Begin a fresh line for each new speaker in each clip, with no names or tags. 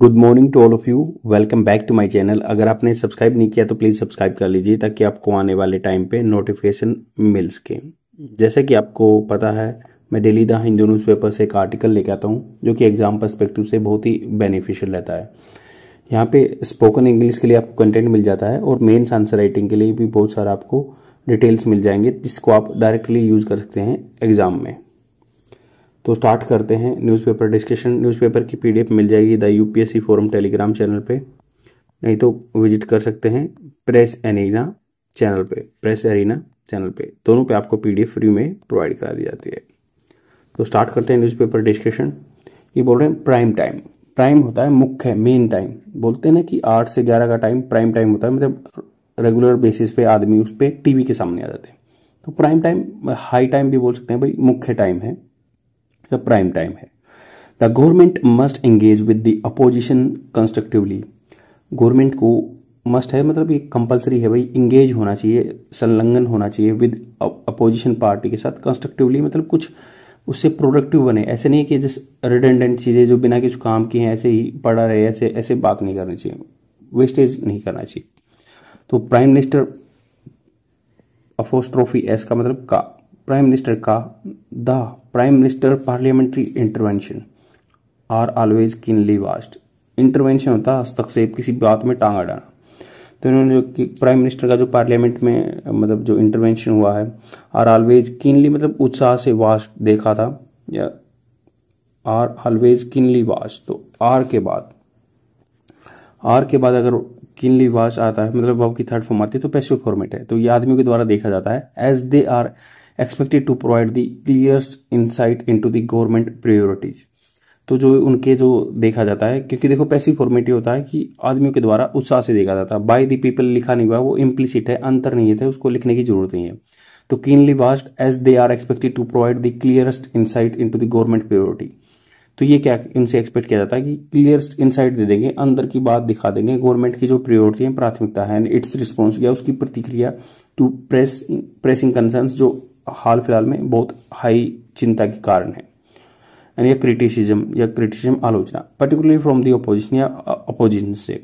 Good morning to all of you. Welcome back to my channel. अगर आपने subscribe नहीं किया तो प्लीज़ सब्सक्राइब कर लीजिए ताकि आपको आने वाले टाइम पे नोटिफिकेशन मिल सके। जैसे कि आपको पता है, मैं डेली द हिंदू न्यूज़पेपर से एक आर्टिकल लेके आता हूँ जो कि एग्जाम पर्सपेक्टिव से बहुत ही बेनिफिशियल रहता है। यहाँ पे स्पोकन इंग्लिश के लिए आपको कंटेंट मिल जाता है और मेन्स आंसर राइटिंग के लिए भी बहुत सारा आपको डिटेल्स मिल जाएंगे जिसको आप डायरेक्टली यूज़ कर सकते हैं एग्जाम में। तो स्टार्ट करते हैं न्यूज़पेपर डिस्कशन। न्यूज़पेपर की पीडीएफ मिल जाएगी the UPSC forum Telegram channel पे, नहीं तो विजिट कर सकते हैं प्रेस एरिना चैनल पे। प्रेस एरिना चैनल पे दोनों पे आपको पीडीएफ फ्री में प्रोवाइड करा दी जाती है। तो स्टार्ट करते हैं न्यूज़पेपर डिस्कशन। ये बोल रहे हैं प्राइम टाइम। प्राइम होता है मुख्य, मेन टाइम। बोलते हैं ना कि 8 से 11 का टाइम प्राइम टाइम होता है, मतलब रेगुलर बेसिस पे आदमी उस पर टीवी के सामने आ जाते हैं। तो प्राइम टाइम, हाई टाइम भी बोल सकते हैं, भाई मुख्य टाइम है या प्राइम टाइम है। The government must engage with the opposition constructively. Government को मस्ट है, मतलब ये कंपलसरी है भाई, इंगेज होना चाहिए, संलग्न होना चाहिए विद अपोजिशन पार्टी के साथ कंस्ट्रक्टिवली, मतलब कुछ उससे प्रोडक्टिव बने। ऐसे नहीं कि जिस रिडंडेंट चीजें जो बिना किसी काम की हैं ऐसे ही पड़ा रहे, ऐसे ऐसे बात नहीं करनी चाहिए, वेस्टेज नहीं करना चाहिए। तो प्राइम मिनिस्टर अपोस्ट्रोफी एस का मतलब का, प्राइम मिनिस्टर का, the prime minister parliamentary intervention are always keenly watched. Intervention होता है हस्तक्षेप, किसी बात में टांग अड़ाना। तो इन्होंने जो प्राइम मिनिस्टर का जो पार्लियामेंट में मतलब जो इंटरवेंशन हुआ है, आर ऑलवेज कीनली मतलब उत्साह से वास्ट देखा था, या आर ऑलवेज कीनली वास्ट। तो आर के बाद अगर कीनली वाच आता है मतलब वर्ब की थर्ड फॉर्म आती है तो पैसिव फॉर्मेट है। तो ये आदमियों के द्वारा देखा जाता है as they are expected to provide the clearest insight into the government priorities. तो जो उनके जो देखा जाता है, क्योंकि देखो पैसिव फॉर्मेट होता है कि आदमियों के द्वारा उत्साह से देखा जाता है। बाय द पीपल लिखा नहीं हुआ, वो इम्प्लिसिट है, अंतर नहीं है, उसको लिखने की जरूरत नहीं है। तो keenly watched as they are expected to provide the clearest insight into the government priority. तो ये क्या इनसे एक्सपेक्ट किया जाता है कि क्लियर इनसाइट दे देंगे, अंदर की बात दिखा देंगे, गवर्नमेंट की जो प्रायोरिटी है, प्राथमिकता है, इट्स रिस्पॉन्स या उसकी प्रतिक्रिया टू प्रेसिंग कंसर्न्स जो हाल फिलहाल में बहुत हाई चिंता के कारण है। यानी क्रिटिसिज्म आलोचना, पर्टिकुलरली फ्रॉम द अपोजिशन या अपोजिशन से।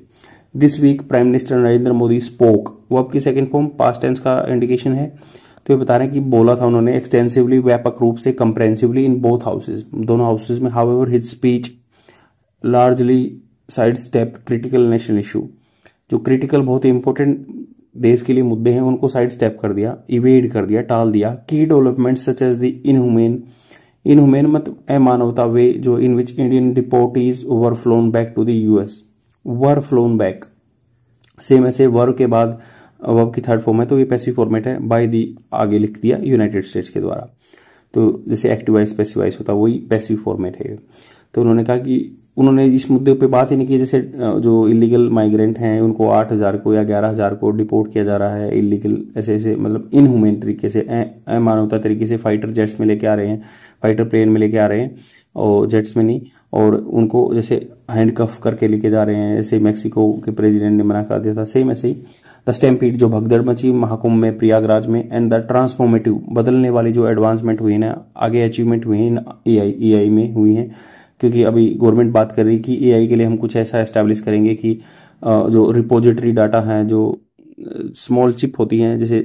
This week prime minister Narendra Modi spoke, वो आपकी सेकेंड फॉर्म पास्ट टेंस का इंडिकेशन है। तो ये बता रहे हैं कि बोला था उन्होंने एक्सटेंसिवली, व्यापक रूप से, कंप्रेहेंसिवली इन बोथ हाउसेज, दोनों हाउसेज में। However his speech largely side step critical national issue, जो क्रिटिकल बहुत ही इंपॉर्टेंट देश के लिए मुद्दे हैं उनको साइड स्टेप कर दिया, इवेड कर दिया, टाल दिया। Key development such as the inhuman मतलब अमानवता वे जो in which Indian deportees were flown back to the US, were flown back, same ऐसे वर के बाद वर्ब की थर्ड फॉर्म है तो ये पैसिव फॉर्मेट है, बाय दी आगे लिख दिया यूनाइटेड स्टेट्स के द्वारा। तो जैसे एक्टिवाइज पैसिवाइज होता है वही पैसिव फॉर्मेट है। तो उन्होंने कहा कि उन्होंने इस मुद्दे पे बात ही नहीं की, जैसे जो इलीगल माइग्रेंट हैं उनको 8,000 को या 11,000 को डिपोर्ट किया जा रहा है इलीगल, ऐसे ऐसे मतलब इनह्यूमन तरीके से, अमानवता तरीके से फाइटर जेट्स में लेके आ रहे हैं, फाइटर प्लेन में लेके आ रहे हैं और जेट्स में नहीं, और उनको जैसे हैंडकफ करके लेके जा रहे हैं, जैसे मैक्सिको के प्रेसिडेंट ने मना कर दिया था, सेम ऐसे ही द स्टैम्पीड जो भगदड़ मची महाकुंभ में प्रयागराज में, एंड द ट्रांसफॉर्मेटिव बदलने वाली जो एडवांसमेंट हुई ना, आगे अचीवमेंट हुई है एआई में हुई है। क्योंकि अभी गवर्नमेंट बात कर रही है कि एआई के लिए हम कुछ ऐसा एस्टेब्लिश करेंगे कि जो रिपोजिटरी डाटा है, जो स्मॉल चिप होती हैं जैसे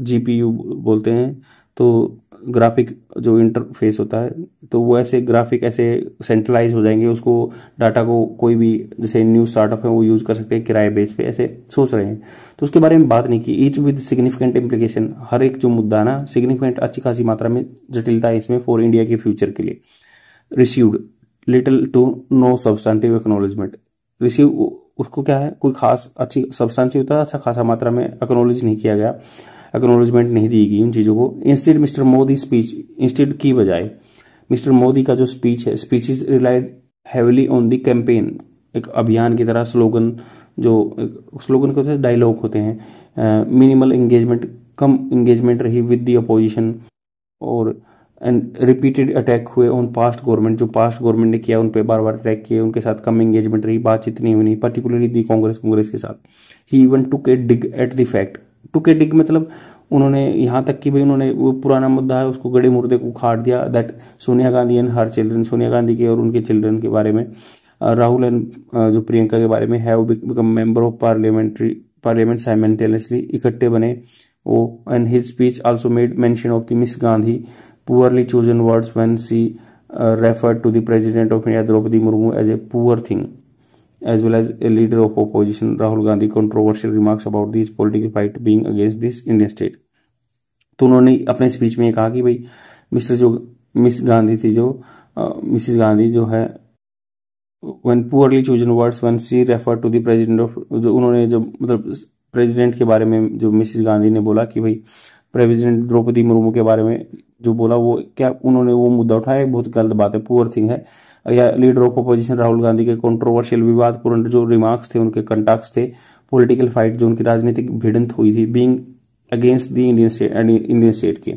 जीपीयू बोलते हैं, तो ग्राफिक जो इंटरफेस होता है, तो वो ऐसे ग्राफिक ऐसे सेंट्रलाइज हो जाएंगे, उसको डाटा को कोई भी जैसे न्यू स्टार्टअप है वो यूज कर सकते हैं किराए बेस पे, ऐसे सोच रहे हैं। तो उसके बारे में बात नहीं की। ईच विद सिग्निफिकेंट इम्प्लीकेशन, हर एक जो मुद्दा है ना सिग्निफिकेंट, अच्छी खासी मात्रा में जटिलता है इसमें फॉर इंडिया के फ्यूचर के लिए। Received little to no substantive acknowledgement, receive उसको क्या है, कोई खास अच्छी सब्सटेंटिव होता है, अच्छा खासा मात्रा में एक्नॉलेज नहीं किया गया, एक्नॉलेजमेंट नहीं दी गई उन चीजों को। Instead mister Modi speech, instead की बजाय मिस्टर मोदी का जो स्पीच है, speech is relied heavily on the campaign, एक अभियान की तरह स्लोगन, जो स्लोगन के होते हैं डायलॉग होते हैं, मिनिमल एंगेजमेंट, कम एंगेजमेंट रही विद द अपोजिशन, और एंड रिपीटेड अटैक हुए ऑन पास्ट गवर्नमेंट, जो पास्ट गवर्नमेंट ने किया उन पे बार बार अटैक किए, उनके साथ कम एंगेजमेंट रही, बातचीत नहीं हुई, पर्टिकुलरली दी कांग्रेस के साथ। He even took a dig at the fact, took a dig मतलब उन्होंने यहाँ तक कि भाई उन्होंने वो पुराना मुद्दा है उसको गड़े मुर्दे को उखाड़ दिया, that Sonia Gandhi and her children, Sonia Gandhi के और उनके चिल्ड्रन के बारे में, राहुल एंड जो प्रियंका के बारे में have become member of parliament simultaneously, इकट्ठे बने वो। And his speech also made mention of the miss Gandhi poorly chosen words when she referred to the president of India Draupadi Murmu as a poor thing, as well as a leader of opposition Rahul Gandhi controversial remarks about this political fight being against this Indian state। तो उन्होंने अपने speech में कहा कि भाई miss Gandhi थी जो Mrs Gandhi जो है when poorly chosen words when she referred to the president of, जो उन्होंने जो मतलब प्रेसिडेंट के बारे में जो मिसिस गांधी ने बोला कि भाई प्रेसिडेंट द्रौपदी मुर्मू के बारे में जो बोला वो क्या उन्होंने वो मुद्दा उठाया, बहुत गलत बात है, पुअर थिंग है। या leader of opposition Rahul Gandhi के कंट्रोवर्शियल विवादपूर्ण जो रिमार्क्स थे, उनके कंटैक्ट्स थे, पॉलिटिकल फाइट जो उनकी राजनीतिक भिड़ंत हुई थी being against the Indian state के।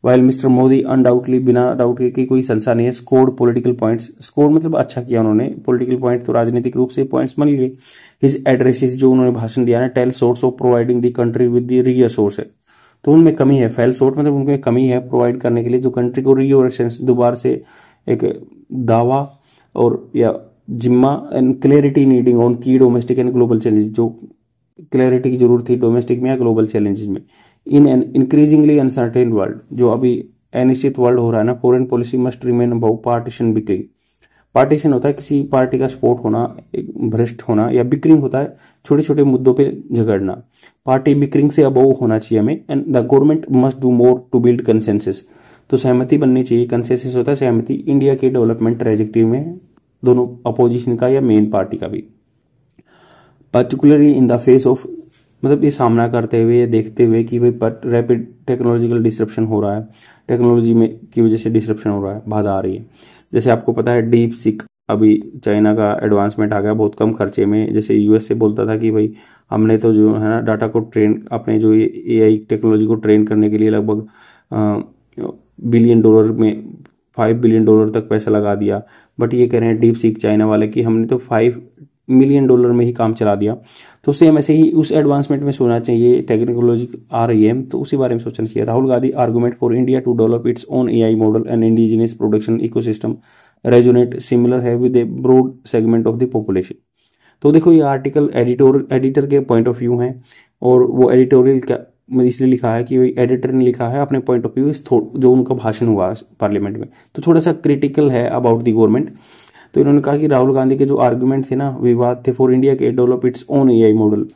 वाइल मिस्टर मोदी अनडाउटली, बिना डाउट के कोई संशय नहीं है, स्कोर्ड पॉलिटिकल पॉइंट्स, स्कोर मतलब अच्छा किया उन्होंने, पॉलिटिकल पॉइंट तो राजनीतिक रूप से पॉइंट्स बन लिए। हिज एड्रेसेस जो उन्होंने भाषण दिया ना, tell source of providing the country with the resource है, तो उनमें कमी है, फेल शॉर्ट मतलब उनमें कमी है प्रोवाइड करने के लिए जो कंट्री को रियोरेशन दोबारा से एक दावा और या जिम्मा and clarity needing on key domestic and global challenge, जो क्लैरिटी की जरूरत थी डोमेस्टिक में या ग्लोबल चैलेंजेस में in an increasingly uncertain world, जो अभी अनिश्चित वर्ल्ड हो रहा है ना। Foreign policy must remain above partition bickering, partition होता है किसी पार्टी का सपोर्ट होना, भ्रष्ट होना, या बिक्रिंग होता है छोटे छोटे मुद्दों पे झगड़ना, पार्टी बिक्रिंग से अबव होना चाहिए हमें। And the government must do more to build consensus, तो सहमति बननी चाहिए, कंसेंसस होता है सहमति इंडिया के डेवलपमेंट ट्रेजेक्टरी में, दोनों अपोजिशन का या मेन पार्टी का भी, particularly in the face of, मतलब ये सामना करते हुए, देखते हुए कि भाई रैपिड टेक्नोलॉजिकल डिसरप्शन हो रहा है, टेक्नोलॉजी में की वजह से डिसरप्शन हो रहा है, बाधा आ रही है। जैसे आपको पता है डीप सीक, अभी चाइना का एडवांसमेंट आ गया बहुत कम खर्चे में। जैसे यूएस से बोलता था कि भाई हमने तो जो है ना डाटा को ट्रेन, अपने जो एआई टेक्नोलॉजी को ट्रेन करने के लिए लगभग $1 बिलियन में $5 बिलियन तक पैसा लगा दिया, बट ये कह रहे हैं डीप सीक चाइना वाले कि हमने तो $5 मिलियन में ही काम चला दिया। तो सेम ऐसे ही उस एडवांसमेंट में सोचना चाहिए, टेक्नोलॉजी आ रही है तो उसी बारे में सोचना चाहिए। Rahul Gandhi argument for India to develop its own AI model and indigenous production ecosystem resonate similar है with a broad segment of the population. तो देखो ये आर्टिकल एडिटर के पॉइंट ऑफ व्यू है, और वो एडिटोरियल क्या इसलिए लिखा है कि एडिटर ने लिखा है अपने पॉइंट ऑफ व्यू, जो उनका भाषण हुआ पार्लियामेंट में, तो थोड़ा सा क्रिटिकल है अबाउट द गवर्नमेंट। तो इन्होंने कहा कि राहुल गांधी के जो आर्गुमेंट थे ना, विवाद थे फॉर इंडिया के develop its own AI model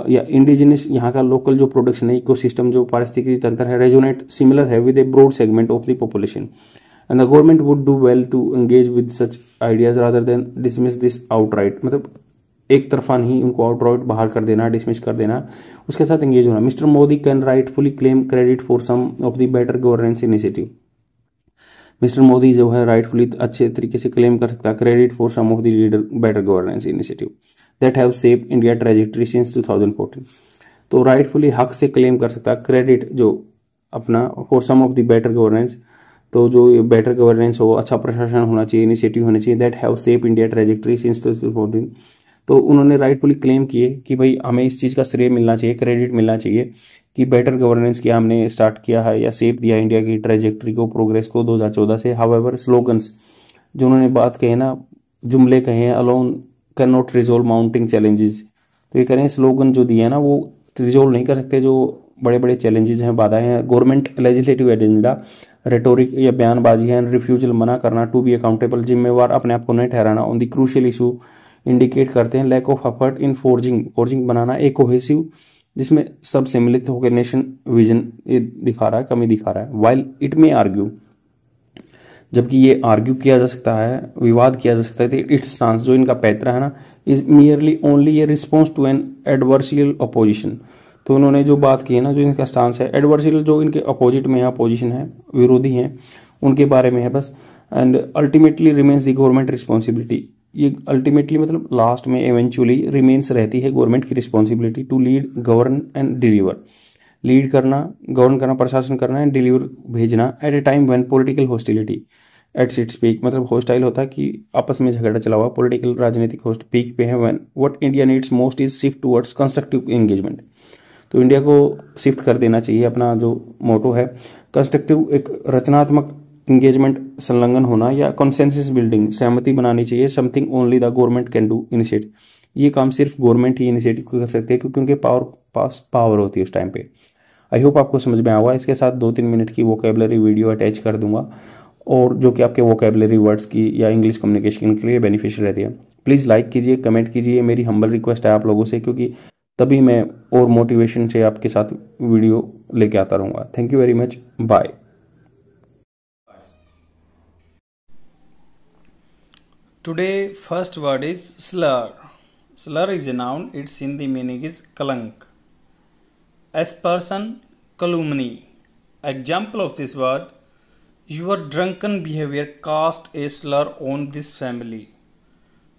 या इंडिजिनियस, यहाँ का लोकल जो प्रोडक्शन है, इकोसिस्टम जो पारिस्थितिकी तंत्र है, रेजोनेट सिमिलर है with a broad segment of the population and the government would do well to engage with such ideas rather than dismiss this outright, मतलब एक तरफा नहीं उनको आउटराइट बाहर कर देना, डिसमिस कर देना, उसके साथ एंगेज होना। Mister Modi can rightfully claim credit for some of the better governance initiative, mister Modi जो है राइटफुली अच्छे तरीके से क्लेम कर सकता है credit for some of the leader better governance initiative that have shaped India trajectory since 2014, तो राइटफुली हक से क्लेम कर सकता है क्रेडिट जो अपना for some of the better governance, तो जो बेटर गवर्नेंस हो, अच्छा प्रशासन होना चाहिए, इनिशिएटिव होने चाहिए, that have shaped India trajectory since 2014। तो उन्होंने राइटफुली क्लेम किए कि भाई हमें इस चीज़ का श्रेय मिलना चाहिए, क्रेडिट मिलना चाहिए कि बेटर गवर्नेंस किया हमने स्टार्ट किया है या शेप दिया इंडिया की ट्रेजेक्टरी को, प्रोग्रेस को 2014 से। हाउएवर स्लोगन्स जो उन्होंने बात कहे ना, जुमले कहे हैं, alone can not resolve mounting challenges, तो ये कह रहे हैं स्लोगन जो दिए हैं ना वो रिजोल्व नहीं कर सकते जो बड़े बड़े चैलेंजेस हैं, बाधाएं हैं। गवर्नमेंट लेजिस्लेटिव एजेंडा रेटोरिक या बयानबाजी है, रिफ्यूजल मना करना, टू बी अकाउंटेबल जिम्मेवार अपने आप को नहीं ठहराना, on the crucial issue indicate करते हैं lack of effort in forging बनाना, एक कोहेसिव जिसमें सब सम्मिलित होकर नेशन विजन ये दिखा रहा है, कमी दिखा रहा है। वाइल इट में आर्ग्यू, जबकि ये आर्ग्यू किया जा सकता है, विवाद किया जा सकता है, इट्स स्टांस जो इनका पैतरा है ना, is merely only a response to an adversarial opposition, तो उन्होंने जो बात की है ना, जो इनका स्टांस है एडवर्सियल, जो इनके अपोजिट में है, अपोजिशन है, विरोधी हैं, उनके बारे में है बस। And ultimately remains the government responsibility, ये अल्टीमेटली मतलब लास्ट में इवेंचुअली रिमेन्स रहती है गवर्नमेंट की responsibility to lead, govern and deliver, lead करना, गवर्न करना, प्रशासन करना एंड डिलीवर भेजना at a time when political hostility at its peak, मतलब हॉस्टाइल होता है कि आपस में झगड़ा चला हुआ, पॉलिटिकल राजनीतिक होस्ट पीक पे है। When what India needs most is shift towards constructive engagement, तो इंडिया को शिफ्ट कर देना चाहिए, अपना जो मोटो है कंस्ट्रक्टिव, एक रचनात्मक इंगेजमेंट संलग्न होना या कॉन्सेंसस बिल्डिंग सहमति बनानी चाहिए, something only the government can do initiate, ये काम सिर्फ गवर्नमेंट ही इनिशिएटिव कर सकते हैं क्योंकि उनके पास पावर होती है उस टाइम पे। आई होप आपको समझ में आया होगा। इसके साथ 2-3 मिनट की वोकेबलरी वीडियो अटैच कर दूंगा और जो कि आपके वोकेबलरी वर्ड्स की या इंग्लिश कम्युनिकेशन के लिए बेनिफिशियल रहती है। प्लीज़ लाइक कीजिए, कमेंट कीजिए, मेरी हम्बल रिक्वेस्ट है आप लोगों से, क्योंकि तभी मैं और मोटिवेशन से आपके साथ वीडियो लेके आता रहूँगा। Thank you very much, bye.
Today first word is slur. Slur is a noun, its Hindi meaning is kalank. Aspersion, calumny. Example of this word: your drunken behavior cast a slur on this family.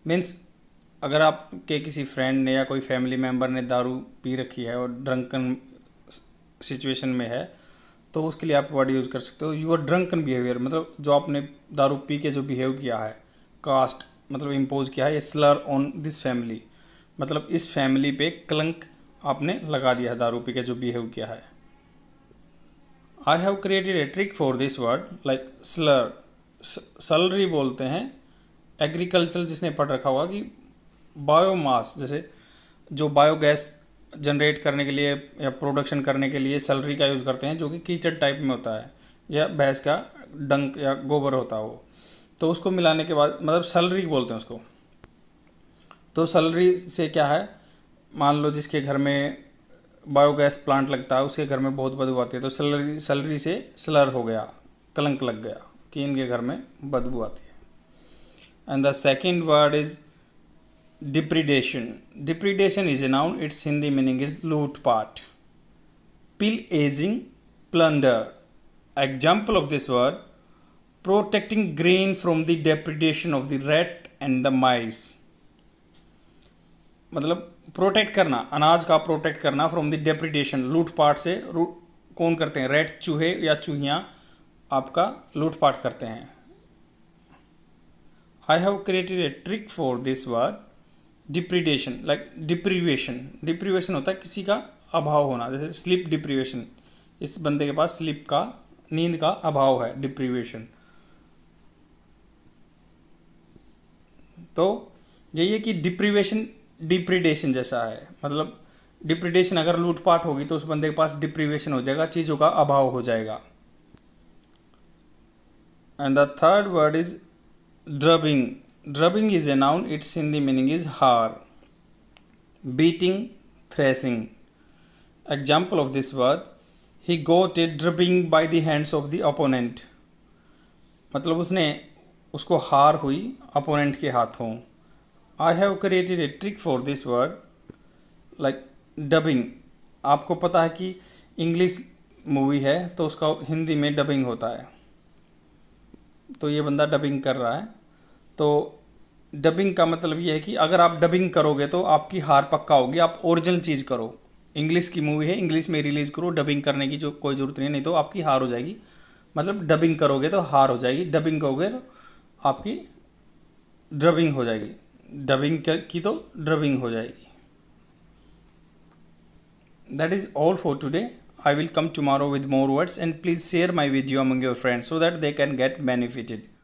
Means अगर आपके किसी friend ने या कोई family member ने दारू P रखी है और ड्रंकन सिचुएशन में है, तो उसके लिए आप वर्ड यूज़ कर सकते हो यूर ड्रंकन बिहेवियर, मतलब जो आपने दारू पी के जो बिहेव किया है, कास्ट मतलब इम्पोज किया है, ये स्लर ऑन दिस फैमिली, मतलब इस फैमिली पे कलंक आपने लगा दिया है दारू पी के जो बिहेव किया है। आई have created a trick for this word, like Slur, salary बोलते हैं एग्रीकल्चर जिसने पढ़ रखा होगा कि बायोमास, जैसे जो बायोगैस जनरेट करने के लिए या प्रोडक्शन करने के लिए सलरी का यूज़ करते हैं, जो कि कीचड़ टाइप में होता है या भैंस का डंक या गोबर होता है वो, तो उसको मिलाने के बाद मतलब सलरी बोलते हैं उसको। तो सलरी से क्या है, मान लो जिसके घर में बायोगैस प्लांट लगता है उसके घर में बहुत बदबू आती है, तो सलरी से स्लर हो गया, कलंक लग गया कि इनके घर में बदबू आती है। And the second word is depredation. Depredation is a noun, its Hindi meaning is loot-पाट, pillaging, plunder. Example of this word: protecting grain from the depredation of the rat and the mice. मतलब protect करना, अनाज का protect करना from the डेप्रिडेशन, लूटपाट से। कौन करते हैं? रैट, चूहे या चूहियाँ आपका लूटपाट करते हैं। I have created a trick for this word depredation, like deprivation. Deprivation होता है किसी का अभाव होना, जैसे स्लीप डिप्रीवेशन, इस बंदे के पास स्लीप का, नींद का अभाव है, डिप्रीवेशन। तो यही है कि डिप्रीवेशन डिप्रीडेशन जैसा है, मतलब डिप्रीडेशन अगर लूटपाट होगी तो उस बंदे के पास डिप्रीवेशन हो जाएगा, चीज़ों का अभाव हो जाएगा। And the third word is drubbing. Drubbing is a noun, its Hindi meaning is har, beating, thrashing. Example of this word: he got a drubbing by the hands of the opponent. मतलब उसने उसको हार हुई opponent के हाथों। I have created a trick for this word, like dubbing. आपको पता है कि इंग्लिश मूवी है तो उसका हिंदी में डबिंग होता है, तो ये बंदा डबिंग कर रहा है। तो डबिंग का मतलब ये है कि अगर आप डबिंग करोगे तो आपकी हार पक्का होगी, आप ओरिजिनल चीज़ करो। इंग्लिश की मूवी है, इंग्लिश में रिलीज़ करो, डबिंग करने की जो कोई ज़रूरत नहीं तो आपकी हार हो जाएगी। मतलब डबिंग करोगे तो हार हो जाएगी, डबिंग करोगे तो आपकी ड्रबिंग हो जाएगी, डबिंग की तो ड्रबिंग हो जाएगी। That is all for today. I will come tomorrow with more words, and please share my video among your friends so that they can get benefited.